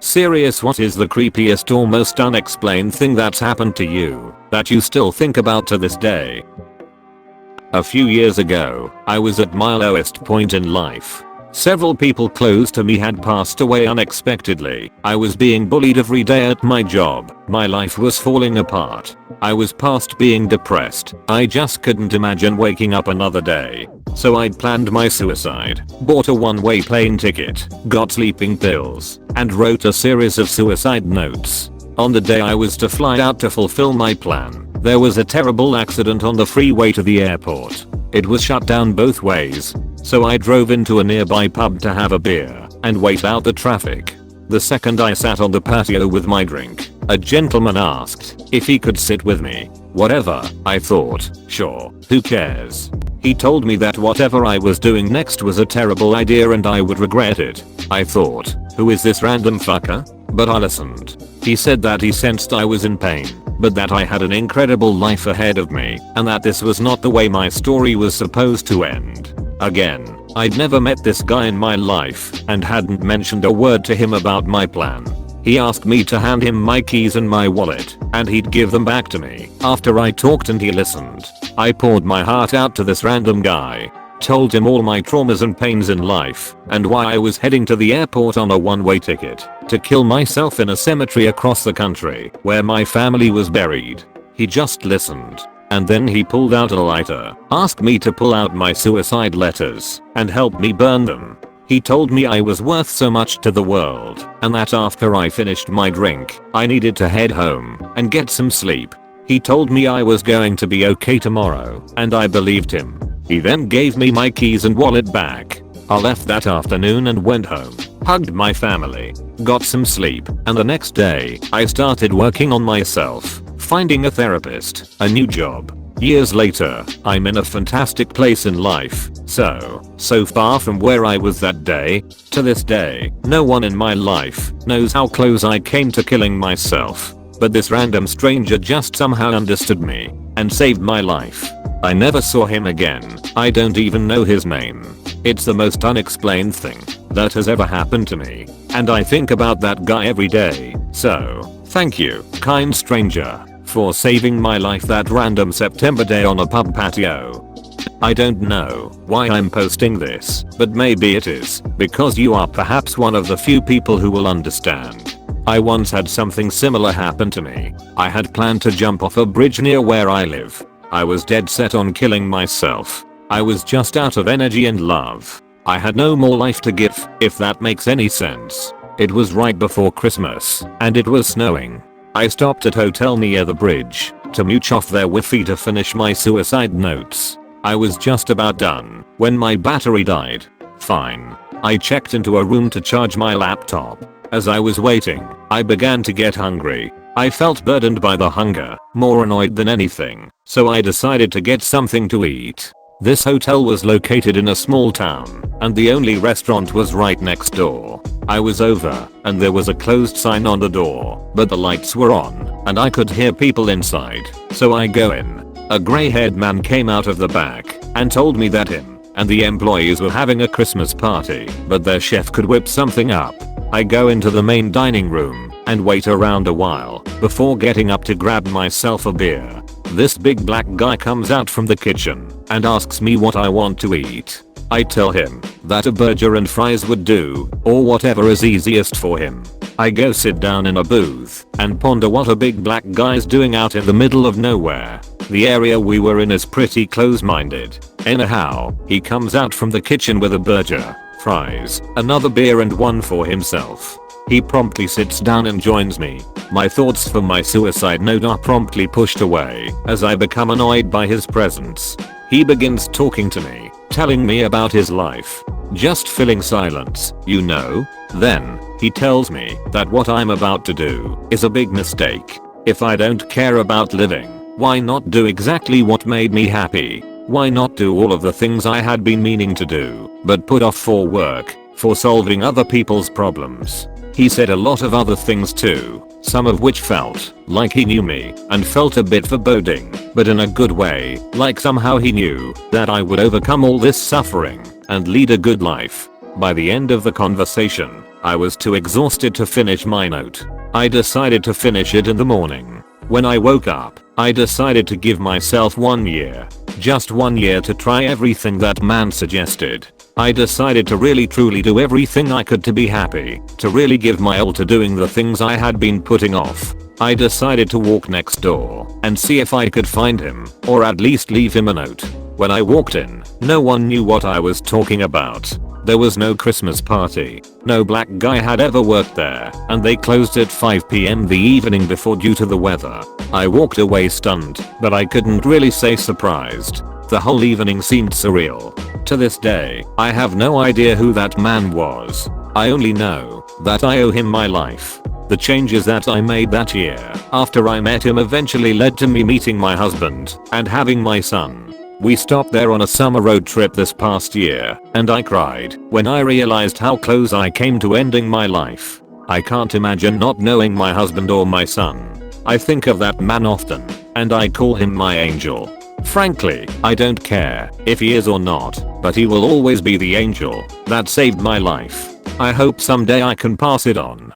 Serious, what is the creepiest or most unexplained thing that's happened to you that you still think about to this day? A few years ago, I was at my lowest point in life. Several people close to me had passed away unexpectedly. I was being bullied every day at my job. My life was falling apart. I was past being depressed. I just couldn't imagine waking up another day. So I'd planned my suicide, bought a one-way plane ticket, got sleeping pills, and wrote a series of suicide notes. On the day I was to fly out to fulfill my plan, there was a terrible accident on the freeway to the airport. It was shut down both ways, so I drove into a nearby pub to have a beer and wait out the traffic. The second I sat on the patio with my drink, a gentleman asked if he could sit with me. Whatever, I thought, sure, who cares? He told me that whatever I was doing next was a terrible idea and I would regret it. I thought, who is this random fucker? But I listened. He said that he sensed I was in pain, but that I had an incredible life ahead of me, and that this was not the way my story was supposed to end. Again, I'd never met this guy in my life and hadn't mentioned a word to him about my plan. He asked me to hand him my keys and my wallet, and he'd give them back to me after I talked and he listened. I poured my heart out to this random guy, told him all my traumas and pains in life, and why I was heading to the airport on a one-way ticket to kill myself in a cemetery across the country where my family was buried. He just listened, and then he pulled out a lighter, asked me to pull out my suicide letters, and help me burn them. He told me I was worth so much to the world, and that after I finished my drink, I needed to head home and get some sleep. He told me I was going to be okay tomorrow, and I believed him. He then gave me my keys and wallet back. I left that afternoon and went home, hugged my family, got some sleep, and the next day, I started working on myself, finding a therapist, a new job. Years later, I'm in a fantastic place in life, so far from where I was that day. To this day, no one in my life knows how close I came to killing myself, but this random stranger just somehow understood me and saved my life. I never saw him again. I don't even know his name. It's the most unexplained thing that has ever happened to me, and I think about that guy every day. So, thank you, kind stranger, for saving my life that random September day on a pub patio. I don't know why I'm posting this, but maybe it is because you are perhaps one of the few people who will understand. I once had something similar happen to me. I had planned to jump off a bridge near where I live. I was dead set on killing myself. I was just out of energy and love. I had no more life to give, if that makes any sense. It was right before Christmas, and it was snowing. I stopped at a hotel near the bridge to mooch off their Wi-Fi to finish my suicide notes. I was just about done when my battery died. Fine. I checked into a room to charge my laptop. As I was waiting, I began to get hungry. I felt burdened by the hunger, more annoyed than anything, so I decided to get something to eat. This hotel was located in a small town, and the only restaurant was right next door. I was over, and there was a closed sign on the door, but the lights were on, and I could hear people inside, so I go in. A gray-haired man came out of the back and told me that him and the employees were having a Christmas party, but their chef could whip something up. I go into the main dining room and wait around a while before getting up to grab myself a beer. This big black guy comes out from the kitchen and asks me what I want to eat. I tell him that a burger and fries would do, or whatever is easiest for him. I go sit down in a booth and ponder what a big black guy's doing out in the middle of nowhere. The area we were in is pretty close-minded. Anyhow, he comes out from the kitchen with a burger, fries, another beer and one for himself. He promptly sits down and joins me. My thoughts for my suicide note are promptly pushed away as I become annoyed by his presence. He begins talking to me, telling me about his life. Just filling silence, you know. Then, he tells me that what I'm about to do is a big mistake. If I don't care about living, why not do exactly what made me happy? Why not do all of the things I had been meaning to do, but put off for work, for solving other people's problems? He said a lot of other things too, some of which felt like he knew me and felt a bit foreboding, but in a good way, like somehow he knew that I would overcome all this suffering and lead a good life. By the end of the conversation, I was too exhausted to finish my note. I decided to finish it in the morning. When I woke up, I decided to give myself 1 year. Just 1 year to try everything that man suggested. I decided to really truly do everything I could to be happy, to really give my all to doing the things I had been putting off. I decided to walk next door and see if I could find him, or at least leave him a note. When I walked in, no one knew what I was talking about. There was no Christmas party. No black guy had ever worked there, and they closed at 5 PM the evening before due to the weather. I walked away stunned, but I couldn't really say surprised. The whole evening seemed surreal. To this day, I have no idea who that man was. I only know that I owe him my life. The changes that I made that year after I met him eventually led to me meeting my husband and having my son. We stopped there on a summer road trip this past year, and I cried when I realized how close I came to ending my life. I can't imagine not knowing my husband or my son. I think of that man often, and I call him my angel. Frankly, I don't care if he is or not, but he will always be the angel that saved my life. I hope someday I can pass it on.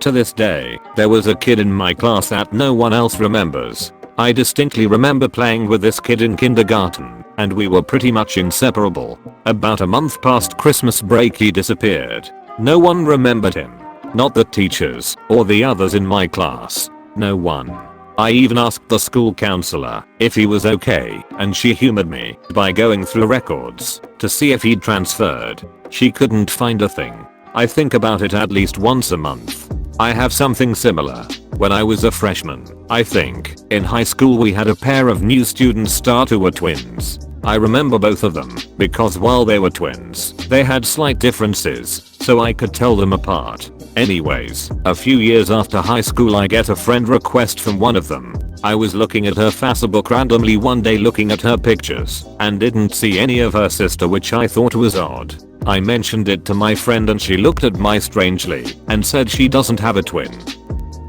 To this day, there was a kid in my class that no one else remembers. I distinctly remember playing with this kid in kindergarten, and we were pretty much inseparable. About a month past Christmas break he disappeared. No one remembered him. Not the teachers or the others in my class. No one. I even asked the school counselor if he was okay, and she humored me by going through records to see if he'd transferred. She couldn't find a thing. I think about it at least once a month. I have something similar. When I was a freshman, I think, in high school we had a pair of new students start who were twins. I remember both of them because while they were twins, they had slight differences, so I could tell them apart. Anyways, a few years after high school I get a friend request from one of them. I was looking at her Facebook randomly one day looking at her pictures and didn't see any of her sister, which I thought was odd. I mentioned it to my friend and she looked at me strangely and said she doesn't have a twin.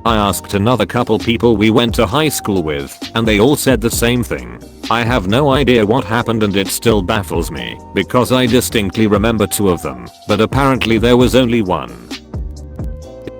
I asked another couple people we went to high school with, and they all said the same thing. I have no idea what happened and it still baffles me because I distinctly remember two of them, but apparently there was only one.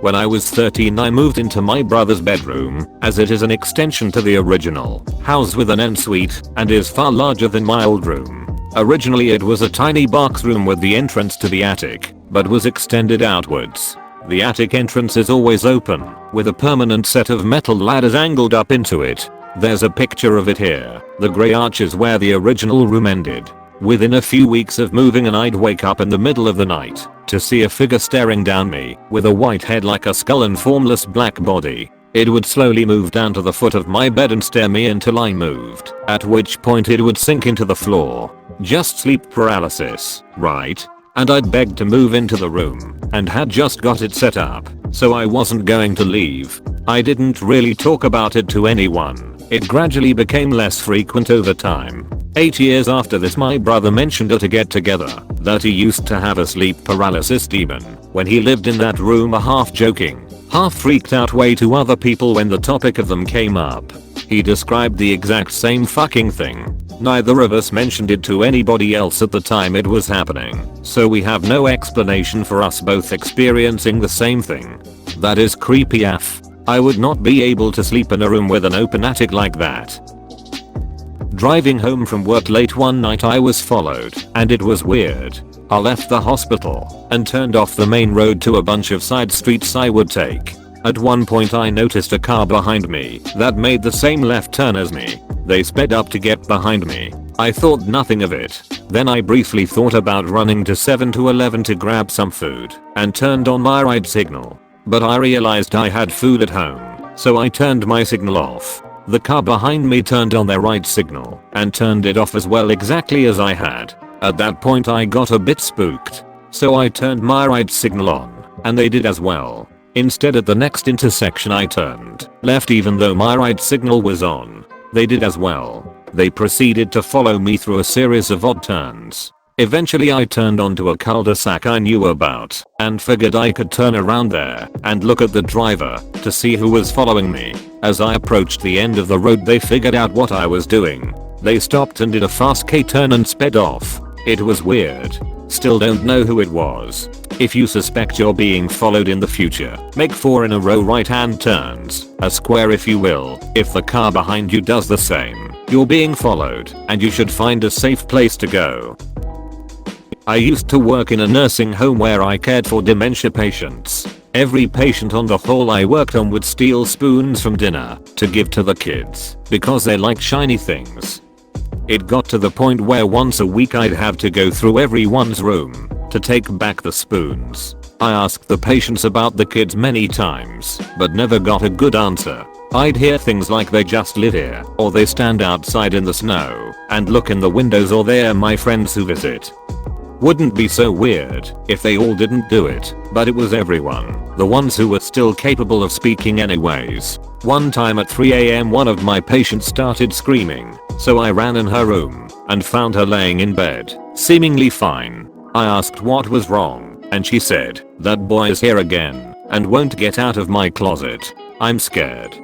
When I was 13 I moved into my brother's bedroom, as it is an extension to the original house with an ensuite and is far larger than my old room. Originally it was a tiny box room with the entrance to the attic, but was extended outwards. The attic entrance is always open, with a permanent set of metal ladders angled up into it. There's a picture of it here. The grey arch is where the original room ended. Within a few weeks of moving and I'd wake up in the middle of the night to see a figure staring down me with a white head like a skull and formless black body. It would slowly move down to the foot of my bed and stare me until I moved, at which point it would sink into the floor. Just sleep paralysis, right? And I'd begged to move into the room and had just got it set up, so I wasn't going to leave. I didn't really talk about it to anyone. It gradually became less frequent over time. 8 years after this my brother mentioned at a get together that he used to have a sleep paralysis demon when he lived in that room, a half joking, half freaked out way to other people when the topic of them came up. He described the exact same fucking thing. Neither of us mentioned it to anybody else at the time it was happening, so we have no explanation for us both experiencing the same thing. That is creepy AF. I would not be able to sleep in a room with an open attic like that. Driving home from work late one night I was followed, and it was weird. I left the hospital and turned off the main road to a bunch of side streets I would take. At one point I noticed a car behind me that made the same left turn as me. They sped up to get behind me. I thought nothing of it. Then I briefly thought about running to 7-Eleven to grab some food and turned on my ride signal. But I realized I had food at home, so I turned my signal off. The car behind me turned on their ride signal and turned it off as well, exactly as I had. At that point I got a bit spooked, so I turned my ride signal on, and they did as well. Instead, at the next intersection I turned left even though my ride signal was on. They did as well. They proceeded to follow me through a series of odd turns. Eventually I turned onto a cul-de-sac I knew about and figured I could turn around there and look at the driver to see who was following me. As I approached the end of the road they figured out what I was doing. They stopped and did a fast K-turn and sped off. It was weird. Still don't know who it was. If you suspect you're being followed in the future, make 4 in a row right hand turns, a square if you will. If the car behind you does the same, you're being followed and you should find a safe place to go. I used to work in a nursing home where I cared for dementia patients. Every patient on the hall I worked on would steal spoons from dinner to give to the kids because they like shiny things. It got to the point where once a week I'd have to go through everyone's room to take back the spoons. I asked the patients about the kids many times, but never got a good answer. I'd hear things like they just live here, or they stand outside in the snow and look in the windows, or they're my friends who visit. Wouldn't be so weird if they all didn't do it, but it was everyone, the ones who were still capable of speaking anyways. One time at 3 AM one of my patients started screaming, so I ran in her room and found her laying in bed, seemingly fine. I asked what was wrong, and she said, "That boy is here again and won't get out of my closet. I'm scared."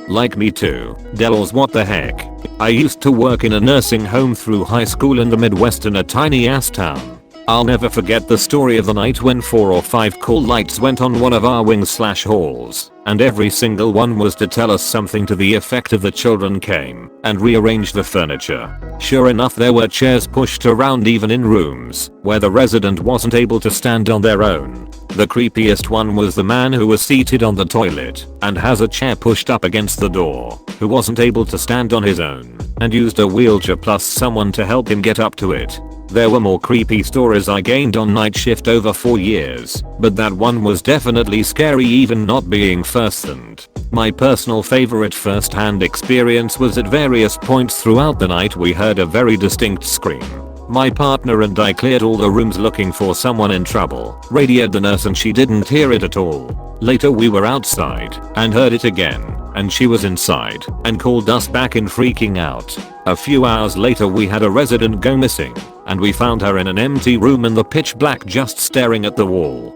Like me too. Delos, what the heck? I used to work in a nursing home through high school in the Midwest in a tiny ass town. I'll never forget the story of the night when 4 or 5 call lights went on one of our wings/halls, and every single one was to tell us something to the effect of the children came and rearranged the furniture. Sure enough, there were chairs pushed around even in rooms where the resident wasn't able to stand on their own. The creepiest one was the man who was seated on the toilet and has a chair pushed up against the door, who wasn't able to stand on his own and used a wheelchair plus someone to help him get up to it. There were more creepy stories I gained on night shift over 4 years, but that one was definitely scary even not being first-hand. My personal favorite first-hand experience was at various points throughout the night we heard a very distinct scream. My partner and I cleared all the rooms looking for someone in trouble, radioed the nurse and she didn't hear it at all. Later we were outside and heard it again, and she was inside and called us back in freaking out. A few hours later we had a resident go missing, and we found her in an empty room in the pitch black just staring at the wall.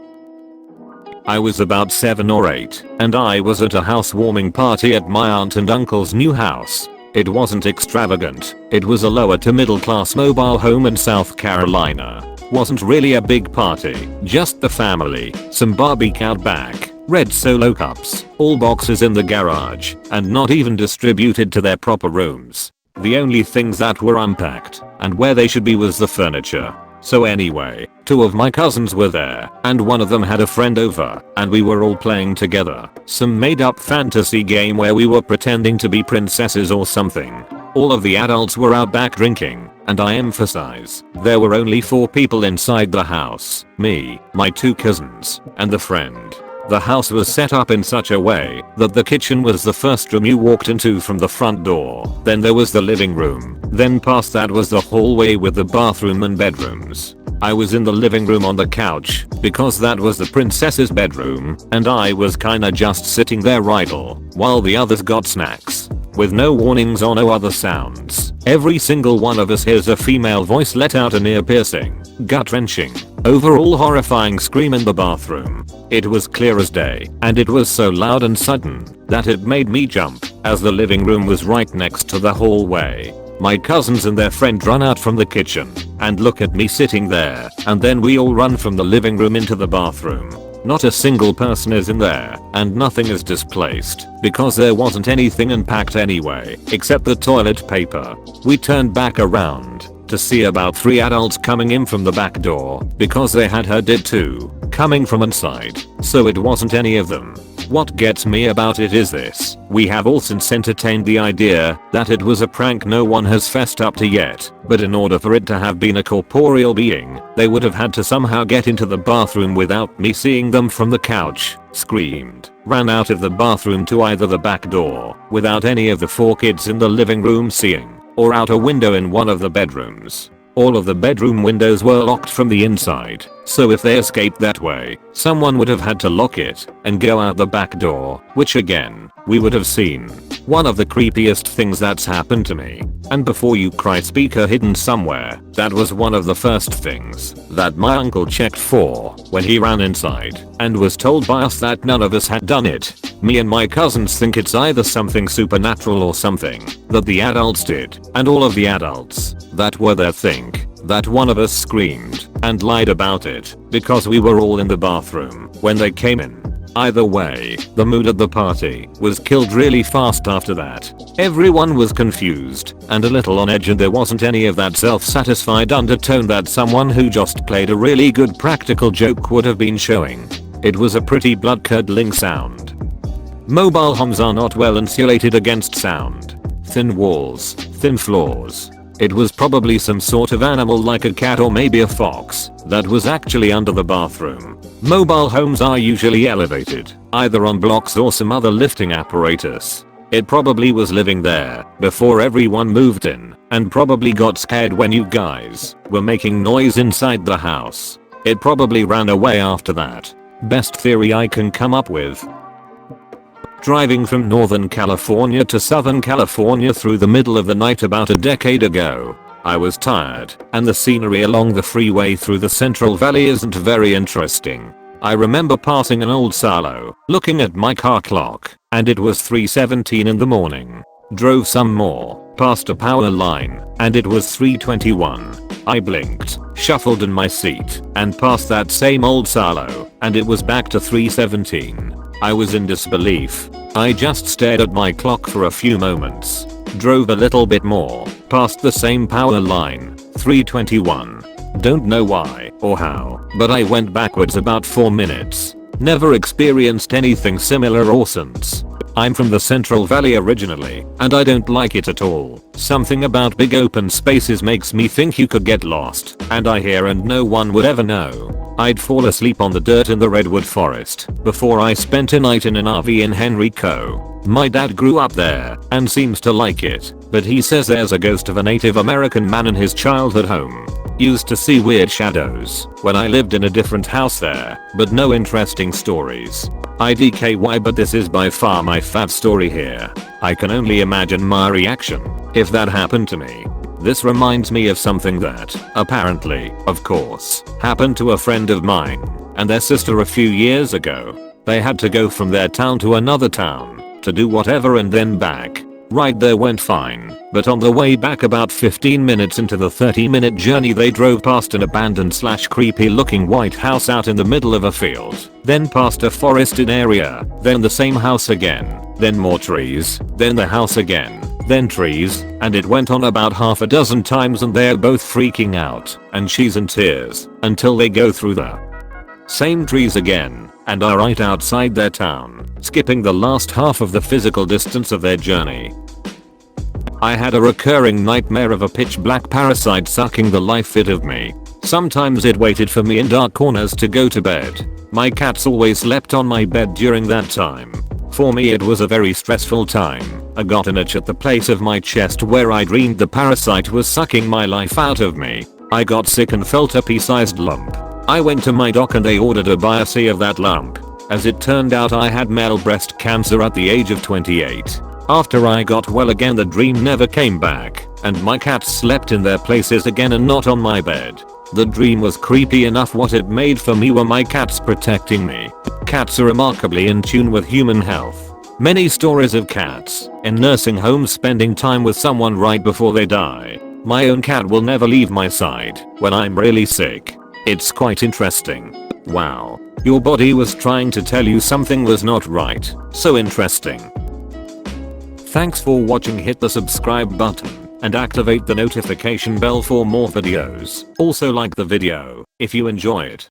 I was about 7 or 8, and I was at a housewarming party at my aunt and uncle's new house. It wasn't extravagant, it was a lower to middle class mobile home in South Carolina. Wasn't really a big party, just the family, some barbecue out back, red Solo cups, all boxes in the garage, and not even distributed to their proper rooms. The only things that were unpacked and where they should be was the furniture. So anyway, 2 of my cousins were there, and one of them had a friend over, and we were all playing together some made up fantasy game where we were pretending to be princesses or something. All of the adults were out back drinking, and I emphasize, there were only 4 people inside the house, me, my 2 cousins, and the friend. The house was set up in such a way that the kitchen was the first room you walked into from the front door, then there was the living room, then past that was the hallway with the bathroom and bedrooms. I was in the living room on the couch because that was the princess's bedroom, and I was kinda just sitting there idle while the others got snacks. With no warnings or no other sounds, every single one of us hears a female voice let out an ear-piercing, gut-wrenching, overall horrifying scream in the bathroom. It was clear as day, and it was so loud and sudden that it made me jump, as the living room was right next to the hallway. My cousins and their friend run out from the kitchen and look at me sitting there, and then we all run from the living room into the bathroom. Not a single person is in there, and nothing is displaced, because there wasn't anything unpacked anyway, except the toilet paper. We turned back around to see about 3 adults coming in from the back door, because they had heard it too, coming from inside, so it wasn't any of them. What gets me about it is this: we have all since entertained the idea that it was a prank no one has fessed up to yet, but in order for it to have been a corporeal being, they would have had to somehow get into the bathroom without me seeing them from the couch, screamed, ran out of the bathroom to either the back door, without any of the 4 kids in the living room seeing, or out a window in one of the bedrooms. All of the bedroom windows were locked from the inside, so if they escaped that way, someone would have had to lock it and go out the back door, which again, we would have seen. One of the creepiest things that's happened to me, and before you cry speaker hidden somewhere, that was one of the first things that my uncle checked for when he ran inside and was told by us that none of us had done it. Me and my cousins think it's either something supernatural or something that the adults did, and all of the adults that were there think that one of us screamed and lied about it because we were all in the bathroom when they came in. Either way, the mood at the party was killed really fast after that. Everyone was confused and a little on edge, and there wasn't any of that self-satisfied undertone that someone who just played a really good practical joke would have been showing. It was a pretty blood-curdling sound. Mobile homes are not well insulated against sound. Thin walls, thin floors. It was probably some sort of animal like a cat or maybe a fox that was actually under the bathroom. Mobile homes are usually elevated, either on blocks or some other lifting apparatus. It probably was living there before everyone moved in and probably got scared when you guys were making noise inside the house. It probably ran away after that. Best theory I can come up with. Driving from Northern California to Southern California through the middle of the night about a decade ago. I was tired, and the scenery along the freeway through the Central Valley isn't very interesting. I remember passing an old silo, looking at my car clock, and it was 3:17 in the morning. Drove some more, passed a power line, and it was 3:21. I blinked, shuffled in my seat, and passed that same old silo, and it was back to 3:17. I was in disbelief. I just stared at my clock for a few moments. Drove a little bit more, passed the same power line, 3:21. Don't know why or how, but I went backwards about 4 minutes. Never experienced anything similar or since. I'm from the Central Valley originally, and I don't like it at all. Something about big open spaces makes me think you could get lost, and I hear and no one would ever know. I'd fall asleep on the dirt in the redwood forest before I spent a night in an RV in Henrico. My dad grew up there and seems to like it, but he says there's a ghost of a Native American man in his childhood home. Used to see weird shadows when I lived in a different house there, but no interesting stories. IDKY, but this is by far my fat story here. I can only imagine my reaction if that happened to me. This reminds me of something that, apparently, of course, happened to a friend of mine and their sister a few years ago. They had to go from their town to another town to do whatever and then back. Ride there went fine, but on the way back about 15 minutes into the 30-minute journey they drove past an abandoned / creepy looking white house out in the middle of a field, then past a forested area, then the same house again, then more trees, then the house again, then trees, and it went on about half a dozen times, and they're both freaking out and she's in tears until they go through the same trees again and are right outside their town, skipping the last half of the physical distance of their journey. I had a recurring nightmare of a pitch black parasite sucking the life fit of me. Sometimes it waited for me in dark corners to go to bed. My cats always slept on my bed during that time. For me it was a very stressful time. I got an itch at the place of my chest where I dreamed the parasite was sucking my life out of me. I got sick and felt a pea-sized lump. I went to my doc and they ordered a biopsy of that lump. As it turned out I had male breast cancer at the age of 28. After I got well again the dream never came back, and my cats slept in their places again and not on my bed. The dream was creepy enough. What it made for me were my cats protecting me. Cats are remarkably in tune with human health. Many stories of cats in nursing homes spending time with someone right before they die. My own cat will never leave my side when I'm really sick. It's quite interesting. Wow. Your body was trying to tell you something was not right. So interesting. Thanks for watching. Hit the subscribe button and activate the notification bell for more videos. Also like the video if you enjoy it.